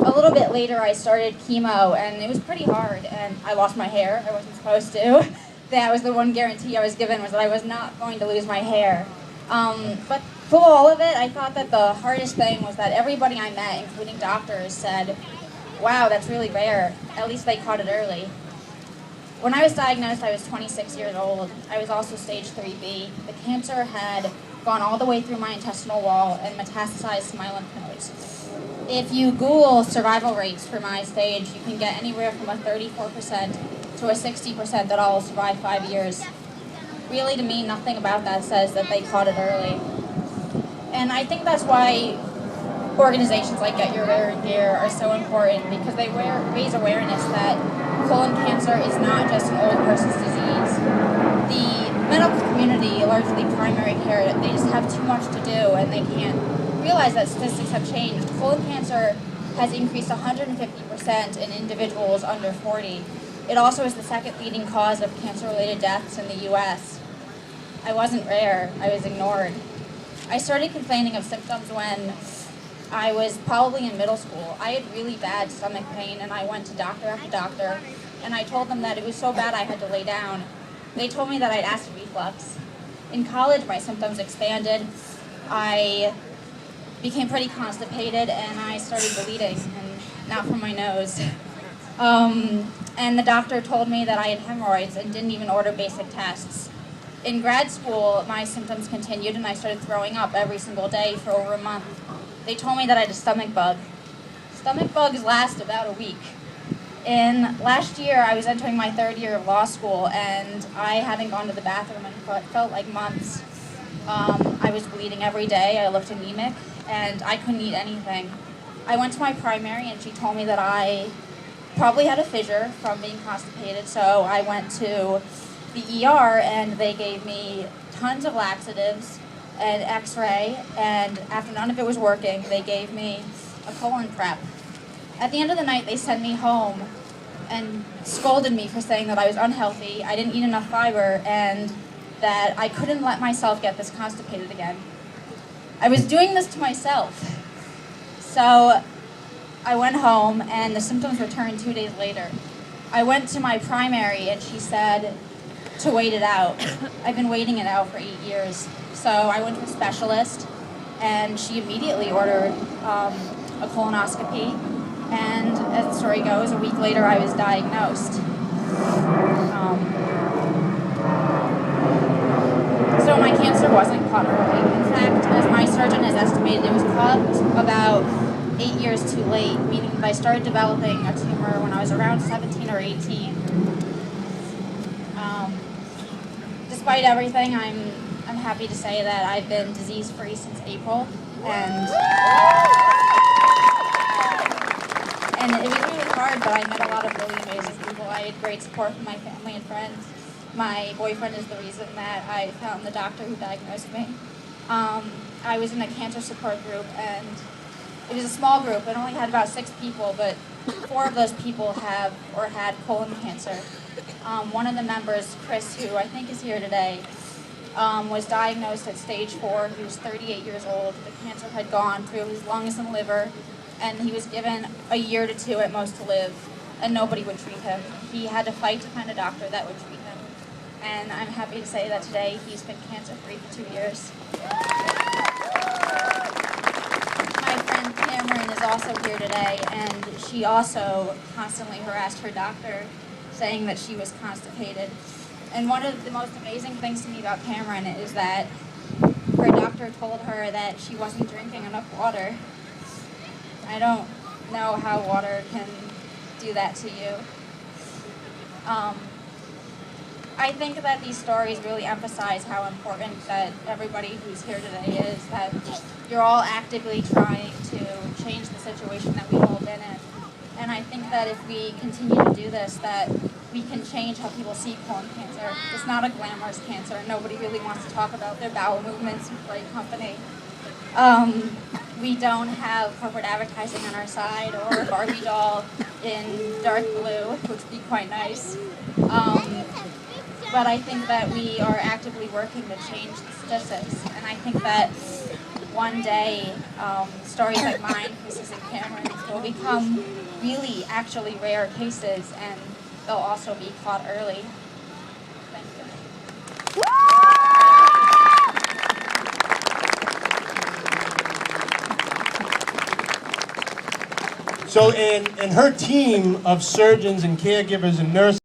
a little bit later, I started chemo, and it was pretty hard, and I lost my hair. I wasn't supposed to. That was the one guarantee I was given, was that I was not going to lose my hair. But through all of it, I thought that the hardest thing was that everybody I met, including doctors, said, wow, that's really rare. At least they caught it early. When I was diagnosed, I was 26 years old. I was also stage 3B. The cancer had gone all the way through my intestinal wall and metastasized to my lymph nodes. If you Google survival rates for my stage, you can get anywhere from a 34% to a 60% that I'll survive 5 years. Really, to me, nothing about that says that they caught it early. And I think that's why organizations like Get Your Rare and Gear are so important, because they raise awareness that colon cancer is not just an old person's disease. The medical community, largely primary care, they just have too much to do, and they can't realize that statistics have changed. Colon cancer has increased 150% in individuals under 40. It also is the second leading cause of cancer-related deaths in the U.S. I wasn't rare, I was ignored. I started complaining of symptoms when I was probably in middle school. I had really bad stomach pain, and I went to doctor after doctor, and I told them that it was so bad I had to lay down. They told me that I had acid reflux. In college, my symptoms expanded. I became pretty constipated, and I started bleeding, and not from my nose. And the doctor told me that I had hemorrhoids and didn't even order basic tests. In grad school, my symptoms continued, and I started throwing up every single day for over a month. They told me that I had a stomach bug. Stomach bugs last about a week. In last year, I was entering my third year of law school, and I hadn't gone to the bathroom in what felt like months. I was bleeding every day. I looked anemic, and I couldn't eat anything. I went to my primary, and she told me that I probably had a fissure from being constipated, so I went to the ER, and they gave me tons of laxatives, an x-ray, and after none of it was working, they gave me a colon prep. At the end of the night, they sent me home and scolded me for saying that I was unhealthy, I didn't eat enough fiber, and that I couldn't let myself get this constipated again. I was doing this to myself. So I went home, and the symptoms returned 2 days later. I went to my primary, and she said to wait it out. I've been waiting it out for 8 years. So I went to a specialist, and she immediately ordered a colonoscopy, and as the story goes, a week later I was diagnosed. So my cancer wasn't caught early. In fact, as my surgeon has estimated, it was caught about 8 years too late, meaning that I started developing a tumor when I was around 17 or 18. Despite everything, I'm happy to say that I've been disease-free since April, and it was really hard, but I met a lot of really amazing people. I had great support from my family and friends. My boyfriend is the reason that I found the doctor who diagnosed me. I was in a cancer support group, and it was a small group. It only had about 6 people, but 4 of those people have or had colon cancer. One of the members, Chris, who I think is here today, was diagnosed at stage 4. He was 38 years old. The cancer had gone through his lungs and liver, and he was given a year to 2 at most to live, and nobody would treat him. He had to fight to find a doctor that would treat him. And I'm happy to say that today he's been cancer-free for 2 years. My friend Cameron is also here today, and she also constantly harassed her doctor, saying that she was constipated. And one of the most amazing things to me about Cameron is that her doctor told her that she wasn't drinking enough water. I don't know how water can do that to you. I think that these stories really emphasize how important that everybody who's here today is, that you're all actively trying to change the situation that we've all been in. And I think that if we continue to do this, that we can change how people see colon cancer. It's not a glamorous cancer. Nobody really wants to talk about their bowel movements in Great Company. We don't have corporate advertising on our side or a Barbie doll in dark blue, which would be quite nice. But I think that we are actively working to change the statistics. And I think that one day stories like mine, Mrs. and Cameron's, will become really actually rare cases, and they'll also be caught early. Thank you. So in her team of surgeons and caregivers and nurses,